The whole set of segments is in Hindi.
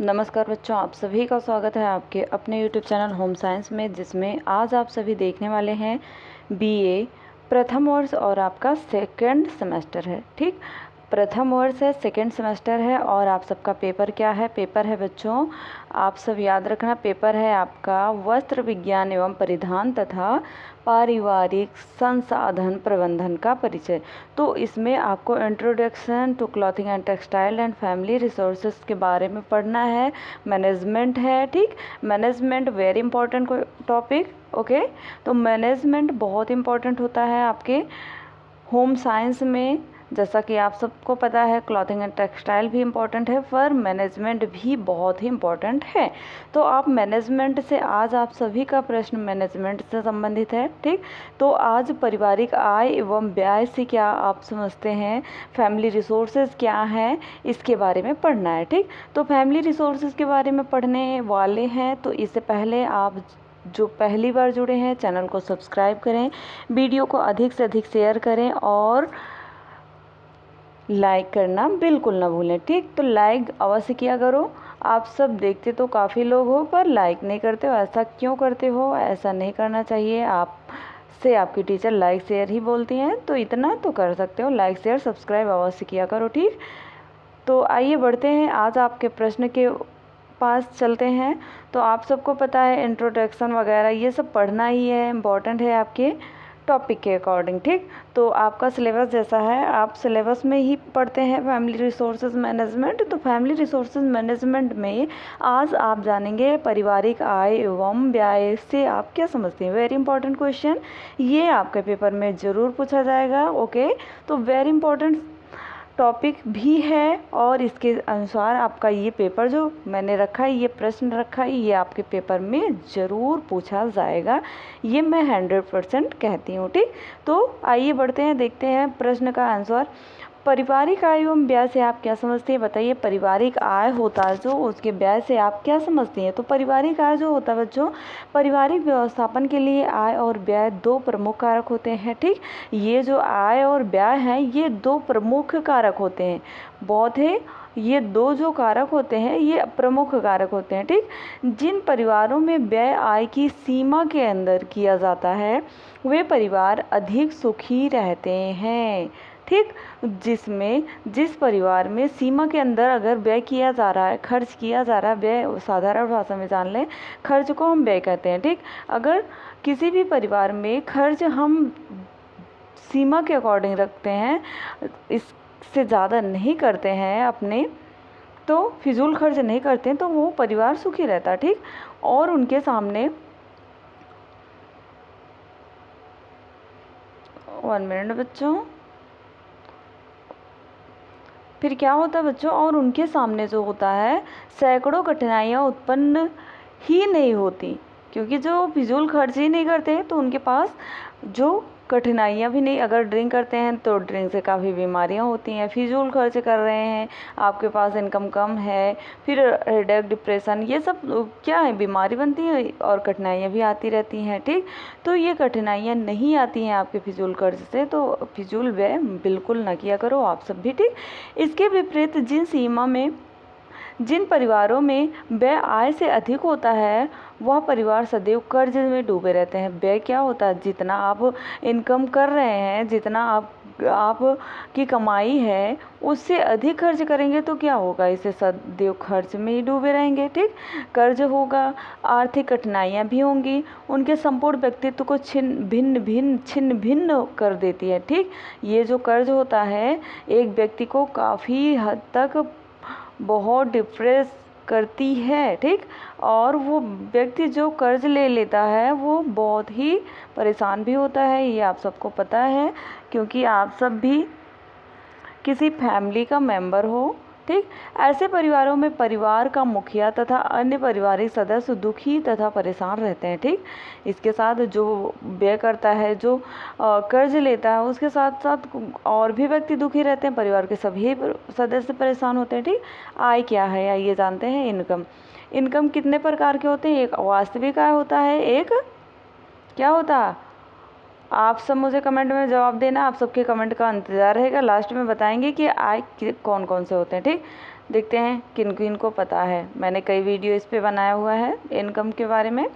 नमस्कार बच्चों, आप सभी का स्वागत है आपके अपने YouTube चैनल होम साइंस में, जिसमें आज आप सभी देखने वाले हैं बीए प्रथम वर्ष और आपका सेकंड सेमेस्टर है। ठीक, प्रथम वर्ष है, सेकंड सेमेस्टर है और आप सबका पेपर क्या है? पेपर है बच्चों, आप सब याद रखना, पेपर है आपका वस्त्र विज्ञान एवं परिधान तथा पारिवारिक संसाधन प्रबंधन का परिचय। तो इसमें आपको introduction to clothing and textile and family resources के बारे में पढ़ना है। मैनेजमेंट है, ठीक, management very important topic. Okay, तो मैनेजमेंट बहुत इंपॉर्टेंट होता है आपके होम साइंस में। जैसा कि आप सबको पता है, क्लॉथिंग एंड टेक्सटाइल भी इम्पॉर्टेंट है, पर मैनेजमेंट भी बहुत ही इम्पॉर्टेंट है। तो आप मैनेजमेंट से, आज आप सभी का प्रश्न मैनेजमेंट से संबंधित है। ठीक, तो आज पारिवारिक आय एवं व्यय से क्या आप समझते हैं, फैमिली रिसोर्सेज क्या हैं, इसके बारे में पढ़ना है। ठीक, तो फैमिली रिसोर्सेज के बारे में पढ़ने वाले हैं। तो इससे पहले आप जो पहली बार जुड़े हैं, चैनल को सब्सक्राइब करें, वीडियो को अधिक से अधिक शेयर करें और लाइक करना बिल्कुल ना भूलें। ठीक, तो लाइक अवश्य किया करो। आप सब देखते तो काफ़ी लोग हो, पर लाइक नहीं करते हो, ऐसा क्यों करते हो? ऐसा नहीं करना चाहिए। आप से आपकी टीचर लाइक शेयर ही बोलती हैं, तो इतना तो कर सकते हो, लाइक शेयर सब्सक्राइब अवश्य किया करो। ठीक, तो आइए बढ़ते हैं, आज आपके प्रश्न के पास चलते हैं। तो आप सबको पता है इंट्रोडक्शन वगैरह ये सब पढ़ना ही है, इम्पॉर्टेंट है आपके टॉपिक के अकॉर्डिंग। ठीक, तो आपका सिलेबस जैसा है, आप सिलेबस में ही पढ़ते हैं फैमिली रिसोर्सेज मैनेजमेंट। तो फैमिली रिसोर्सेज मैनेजमेंट में आज आप जानेंगे पारिवारिक आय एवं व्यय से आप क्या समझते हैं। वेरी इंपॉर्टेंट क्वेश्चन, ये आपके पेपर में ज़रूर पूछा जाएगा। ओके, तो वेरी इंपॉर्टेंट टॉपिक भी है और इसके अनुसार आपका ये पेपर जो मैंने रखा है, ये प्रश्न रखा है, ये आपके पेपर में ज़रूर पूछा जाएगा, ये मैं 100% कहती हूँ। ठीक, तो आइए बढ़ते हैं, देखते हैं प्रश्न का आंसर। पारिवारिक आय एवं व्यय से आप क्या समझते हैं, बताइए। पारिवारिक आय होता है जो, उसके व्यय से आप क्या समझती हैं? तो पारिवारिक आय जो होता है बच्चों, पारिवारिक व्यवस्थापन के लिए आय और व्यय दो प्रमुख कारक होते हैं। ठीक, ये जो आय और व्यय हैं, ये दो प्रमुख कारक होते हैं। बहुत है, ये दो जो कारक होते हैं ये प्रमुख कारक होते हैं। ठीक, जिन परिवारों में व्यय आय की सीमा के अंदर किया जाता है, वे परिवार अधिक सुखी रहते हैं। ठीक, जिस परिवार में सीमा के अंदर अगर व्यय किया जा रहा है, खर्च किया जा रहा है, व्यय साधारण भाषा में जान लें, खर्च को हम व्यय कहते हैं। ठीक, अगर किसी भी परिवार में खर्च हम सीमा के अकॉर्डिंग रखते हैं, इससे ज़्यादा नहीं करते हैं अपने, तो फिजूल खर्च नहीं करते हैं, तो वो परिवार सुखी रहता है। ठीक, और उनके सामने 1 मिनट बच्चों, फिर क्या होता है बच्चों, और उनके सामने जो होता है सैकड़ों कठिनाइयाँ उत्पन्न ही नहीं होती, क्योंकि जो फिजूल खर्च ही नहीं करते तो उनके पास जो कठिनाइयाँ भी नहीं। अगर ड्रिंक करते हैं तो ड्रिंक से काफ़ी बीमारियाँ होती हैं, फिजूल खर्च कर रहे हैं, आपके पास इनकम कम है, फिर हेडेक, डिप्रेशन, ये सब क्या है, बीमारी बनती है और कठिनाइयाँ भी आती रहती हैं। ठीक, तो ये कठिनाइयाँ नहीं आती हैं आपके फिजूल खर्च से, तो फिजूल व्यय बिल्कुल ना किया करो आप सब भी। ठीक, इसके विपरीत जिन परिवारों में व्यय आय से अधिक होता है, वह परिवार सदैव कर्ज में डूबे रहते हैं। व्यय क्या होता है, जितना आप इनकम कर रहे हैं, जितना आप की कमाई है, उससे अधिक खर्च करेंगे तो क्या होगा, इससे सदैव खर्च में ही डूबे रहेंगे। ठीक, कर्ज होगा, आर्थिक कठिनाइयाँ भी होंगी, उनके संपूर्ण व्यक्तित्व को छिन्न भिन्न कर देती है। ठीक, ये जो कर्ज होता है एक व्यक्ति को काफ़ी हद तक बहुत डिप्रेस करती है। ठीक, और वो व्यक्ति जो कर्ज ले लेता है वो बहुत ही परेशान भी होता है, ये आप सबको पता है, क्योंकि आप सब भी किसी फैमिली का मेंबर हो। ठीक, ऐसे परिवारों में परिवार का मुखिया तथा अन्य पारिवारिक सदस्य दुखी तथा परेशान रहते हैं। ठीक, इसके साथ जो व्यय करता है, जो कर्ज लेता है, उसके साथ साथ और भी व्यक्ति दुखी रहते हैं, परिवार के सभी सदस्य परेशान होते हैं। ठीक, आय क्या है, आइए जानते हैं। इनकम कितने प्रकार के होते हैं, एक वास्तविक आय होता है, एक क्या होता है, आप सब मुझे कमेंट में जवाब देना, आप सबके कमेंट का इंतज़ार रहेगा, लास्ट में बताएंगे कि आय कौन कौन से होते हैं। ठीक, देखते हैं किन किन को पता है। मैंने कई वीडियो इस पे बनाया हुआ है इनकम के बारे में।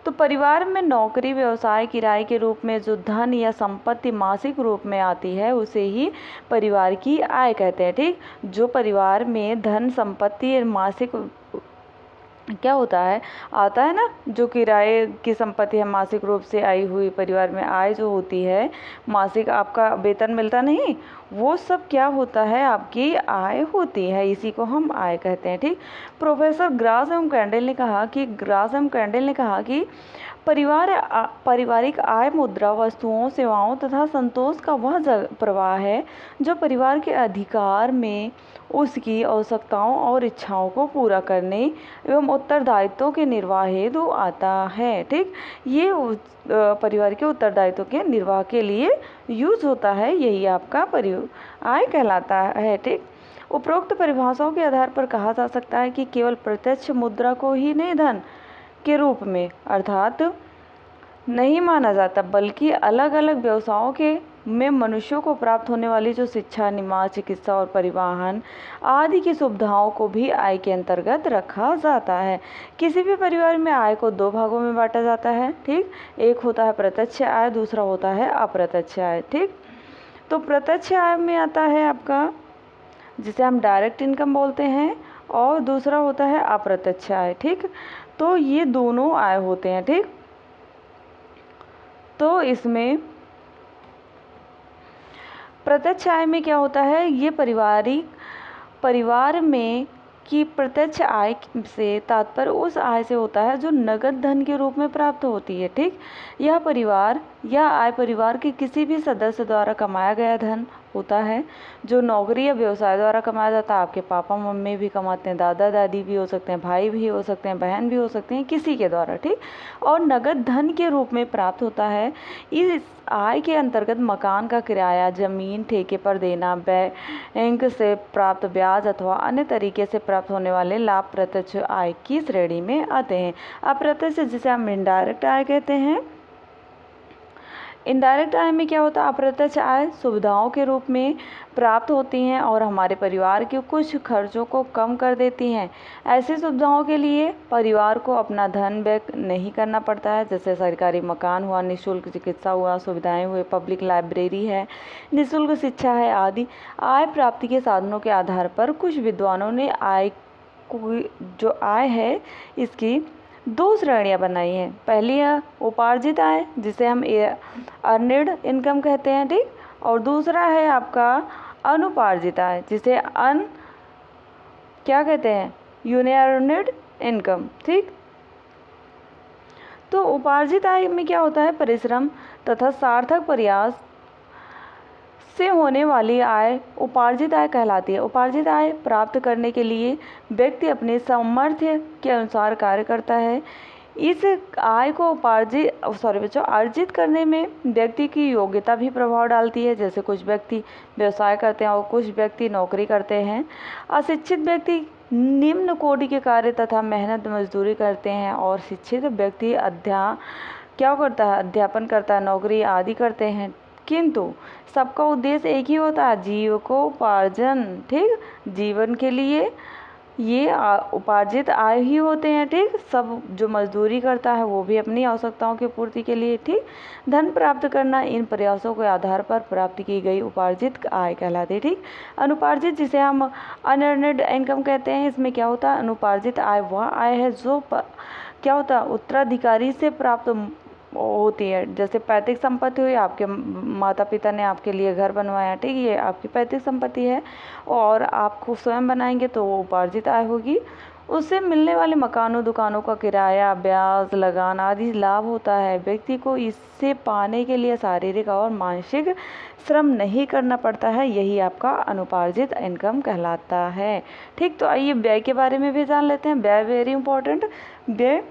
तो परिवार में नौकरी, व्यवसाय, किराए के रूप में जो धन या संपत्ति मासिक रूप में आती है उसे ही परिवार की आय कहते हैं। ठीक, जो परिवार में धन, संपत्ति मासिक क्या होता है, आता है ना, जो किराए की संपत्ति है मासिक रूप से आई हुई, परिवार में आय जो होती है, मासिक आपका वेतन मिलता नहीं, वो सब क्या होता है, आपकी आय होती है। इसी को हम आय कहते हैं। ठीक, प्रोफेसर ग्रास एम कैंडल ने कहा कि पारिवारिक आय मुद्रा, वस्तुओं, सेवाओं तथा संतोष का वह प्रवाह है जो परिवार के अधिकार में उसकी आवश्यकताओं और इच्छाओं को पूरा करने एवं उत्तरदायित्वों के निर्वाह हेतु आता है। ठीक, ये परिवार के उत्तरदायित्वों के निर्वाह के लिए यूज होता है, यही आपका आय कहलाता है। ठीक, उपरोक्त परिभाषाओं के आधार पर कहा जा सकता है कि केवल प्रत्यक्ष मुद्रा को ही नहीं धन के रूप में अर्थात नहीं माना जाता, बल्कि अलग अलग व्यवसायों के में मनुष्यों को प्राप्त होने वाली जो शिक्षा, निवास, चिकित्सा और परिवहन आदि की सुविधाओं को भी आय के अंतर्गत रखा जाता है। किसी भी परिवार में आय को दो भागों में बांटा जाता है। ठीक, एक होता है प्रत्यक्ष आय, दूसरा होता है अप्रत्यक्ष आय। ठीक, तो प्रत्यक्ष आय में आता है आपका जिसे हम डायरेक्ट इनकम बोलते हैं, और दूसरा होता है अप्रत्यक्ष आय। ठीक, तो ये दोनों आय होते हैं। ठीक, तो इसमें प्रत्यक्ष आय में क्या होता है, ये परिवार में की प्रत्यक्ष आय से तात्पर्य उस आय से होता है जो नगद धन के रूप में प्राप्त होती है। ठीक, यह आय परिवार के किसी भी सदस्य द्वारा कमाया गया धन होता है, जो नौकरी या व्यवसाय द्वारा कमाया जाता है। आपके पापा मम्मी भी कमाते हैं, दादा दादी भी हो सकते हैं, भाई भी हो सकते हैं, बहन भी हो सकते हैं, किसी के द्वारा। ठीक, और नगद धन के रूप में प्राप्त होता है। इस आय के अंतर्गत मकान का किराया, जमीन ठेके पर देना, बैंक से प्राप्त ब्याज अथवा अन्य तरीके से प्राप्त होने वाले लाभ प्रत्यक्ष आय की श्रेणी में आते हैं। अप्रत्यक्ष जिसे हम इनडायरेक्ट आय कहते हैं। इनडायरेक्ट आय में क्या होता है, अप्रत्यक्ष आय सुविधाओं के रूप में प्राप्त होती हैं और हमारे परिवार के कुछ खर्चों को कम कर देती हैं। ऐसी सुविधाओं के लिए परिवार को अपना धन व्यय नहीं करना पड़ता है, जैसे सरकारी मकान हुआ, निःशुल्क चिकित्सा हुआ, सुविधाएं हुए, पब्लिक लाइब्रेरी है, निःशुल्क शिक्षा है आदि। आय प्राप्ति के साधनों के आधार पर कुछ विद्वानों ने जो आय है इसकी दो श्रेणियां बनाई हैं। पहली है उपार्जित आय जिसे हम अर्निड इनकम कहते हैं। ठीक, और दूसरा है आपका अनुपार्जित आय जिसे क्या कहते हैं, यूनिअर्निड इनकम। ठीक, तो उपार्जित आय में क्या होता है, परिश्रम तथा सार्थक प्रयास से होने वाली आय उपार्जित आय कहलाती है। उपार्जित आय प्राप्त करने के लिए व्यक्ति अपने सामर्थ्य के अनुसार कार्य करता है। इस आय को अर्जित करने में व्यक्ति की योग्यता भी प्रभाव डालती है, जैसे कुछ व्यक्ति व्यवसाय करते हैं और कुछ व्यक्ति नौकरी करते हैं। अशिक्षित व्यक्ति निम्न कोटि के कार्य तथा मेहनत मजदूरी करते हैं और शिक्षित व्यक्ति अध्यापन करता है, नौकरी आदि करते हैं। किंतु सबका उद्देश्य एक ही होता है, जीविकोपार्जन। ठीक, जीवन के लिए ये उपार्जित आय ही होते हैं। ठीक, सब जो मजदूरी करता है वो भी अपनी आवश्यकताओं की पूर्ति के लिए। ठीक, धन प्राप्त करना इन प्रयासों के आधार पर प्राप्त की गई उपार्जित आय कहलाती है। ठीक, अनुपार्जित जिसे हम अनअर्न्ड इनकम कहते हैं, इसमें क्या होता है, अनुपार्जित आय वह आय है जो क्या होता है, उत्तराधिकारी से प्राप्त होती है। जैसे पैतृक संपत्ति हुई, आपके माता पिता ने आपके लिए घर बनवाया, ठीक, ये आपकी पैतृक संपत्ति है और आप खुद स्वयं बनाएंगे तो वो उपार्जित आय होगी। उससे मिलने वाले मकानों, दुकानों का किराया, ब्याज, लगान आदि लाभ होता है। व्यक्ति को इससे पाने के लिए शारीरिक और मानसिक श्रम नहीं करना पड़ता है, यही आपका अनुपार्जित इनकम कहलाता है। ठीक, तो आइए व्यय के बारे में भी जान लेते हैं। व्यय वेरी इंपॉर्टेंट। व्यय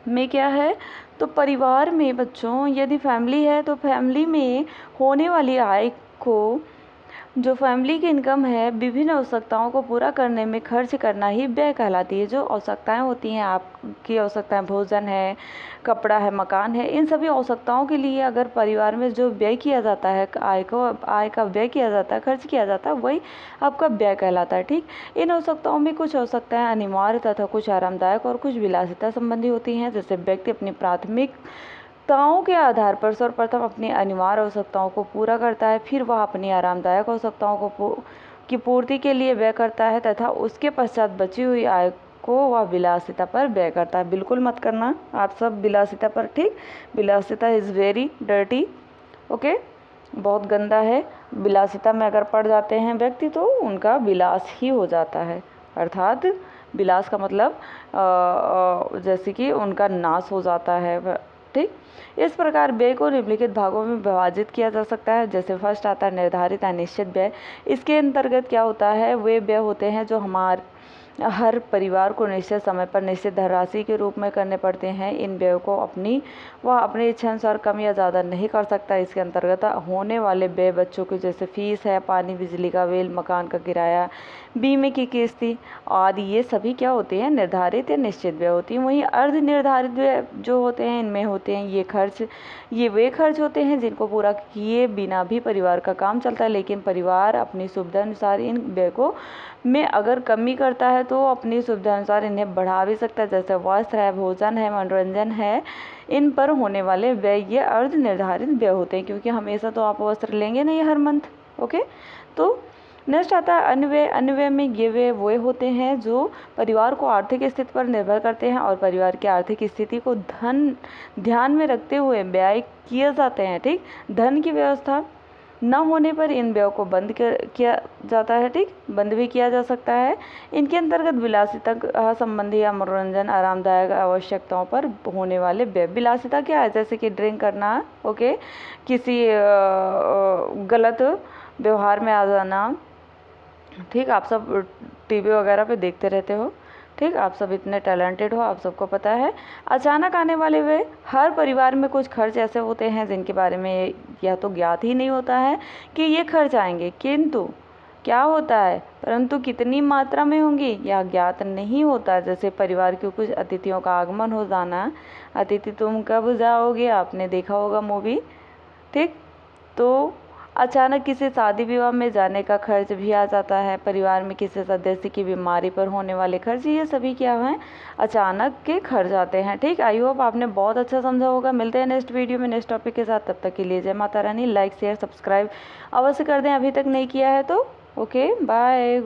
में क्या है, तो परिवार में बच्चों यदि फैमिली है तो फैमिली में होने वाली आय को जो फैमिली की इनकम है विभिन्न आवश्यकताओं को पूरा करने में खर्च करना ही व्यय कहलाती है। जो आवश्यकताएं होती हैं, आपकी आवश्यकताएं भोजन है, कपड़ा है, मकान है, इन सभी आवश्यकताओं के लिए अगर परिवार में जो व्यय किया जाता है, आय का व्यय किया जाता है, खर्च किया जाता है, वही आपका व्यय कहलाता है। ठीक, इन आवश्यकताओं में कुछ आवश्यकताएं अनिवार्य तथा कुछ आरामदायक और कुछ विलासिता संबंधी होती हैं। जैसे व्यक्ति अपनी प्राथमिकताओं के आधार पर सर्वप्रथम अपनी अनिवार्य आवश्यकताओं को पूरा करता है, फिर वह अपनी आरामदायक आवश्यकताओं की पूर्ति के लिए व्यय करता है तथा उसके पश्चात बची हुई आय को वह विलासिता पर व्यय करता है। बिल्कुल मत करना आप सब विलासिता पर। ठीक, विलासिता इज़ वेरी डर्टी, ओके, बहुत गंदा है। विलासिता में अगर पड़ जाते हैं व्यक्ति तो उनका विलास ही हो जाता है, अर्थात विलास का मतलब जैसे कि उनका नाश हो जाता है। ठीक, इस प्रकार व्यय को निम्नलिखित भागों में विभाजित किया जा सकता है। जैसे फर्स्ट आता है निर्धारित या निश्चित व्यय। इसके अंतर्गत क्या होता है, वे व्यय होते हैं जो हर परिवार को निश्चित समय पर निश्चित धनराशि के रूप में करने पड़ते हैं। इन व्ययों को वह अपनी इच्छा अनुसार कम या ज़्यादा नहीं कर सकता। इसके अंतर्गत होने वाले व्यय बच्चों के जैसे फीस है, पानी बिजली का बिल, मकान का किराया, बीमे की किस्ती आदि, ये सभी क्या होते हैं, निर्धारित या निश्चित व्यय होती हैं। वहीं अर्ध निर्धारित व्यय जो होते हैं, इनमें होते हैं ये वे खर्च होते हैं जिनको पूरा किए बिना भी परिवार का काम चलता है, लेकिन परिवार अपनी सुविधा अनुसार इन व्यय को में अगर कमी करता है तो अपनी सुविधा अनुसार इन्हें बढ़ा भी सकता है। जैसे वस्त्र है, भोजन है, मनोरंजन है, इन पर होने वाले व्यय ये अर्ध निर्धारित व्यय होते हैं, क्योंकि हमेशा तो आप वस्त्र लेंगे नहीं हर मंथ। ओके, तो नेक्स्ट आता है अन्य व्यय। अन्य व्यय में ये व्यय वो होते हैं जो परिवार को आर्थिक स्थिति पर निर्भर करते हैं और परिवार की आर्थिक स्थिति को ध्यान में रखते हुए व्यय किए जाते हैं। ठीक, धन की व्यवस्था न होने पर इन व्ययों को बंद किया जाता है। ठीक, बंद भी किया जा सकता है। इनके अंतर्गत विलासिता संबंधी या मनोरंजन आरामदायक आवश्यकताओं पर होने वाले व्यय। विलासिता क्या है, जैसे कि ड्रिंक करना, ओके, किसी गलत व्यवहार में आ जाना। ठीक, आप सब टीवी वगैरह पे देखते रहते हो। ठीक, आप सब इतने टैलेंटेड हो, आप सबको पता है। अचानक आने वाले वे, हर परिवार में कुछ खर्च ऐसे होते हैं जिनके बारे में या तो ज्ञात ही नहीं होता है कि ये खर्च आएंगे, किंतु क्या होता है, परंतु कितनी मात्रा में होंगी या ज्ञात नहीं होता। जैसे परिवार के कुछ अतिथियों का आगमन हो जाना, अतिथि तुम कब जाओगे, आपने देखा होगा मूवी। ठीक, तो अचानक किसी शादी विवाह में जाने का खर्च भी आ जाता है। परिवार में किसी सदस्य की बीमारी पर होने वाले खर्च, ये सभी क्या हैं, अचानक के खर्च आते हैं। ठीक, आई होप आपने बहुत अच्छा समझा होगा। मिलते हैं नेक्स्ट वीडियो में नेक्स्ट टॉपिक के साथ, तब तक के लिए जय Mata Rani. Like share subscribe अवश्य कर दें अभी तक नहीं किया है तो। Okay, bye.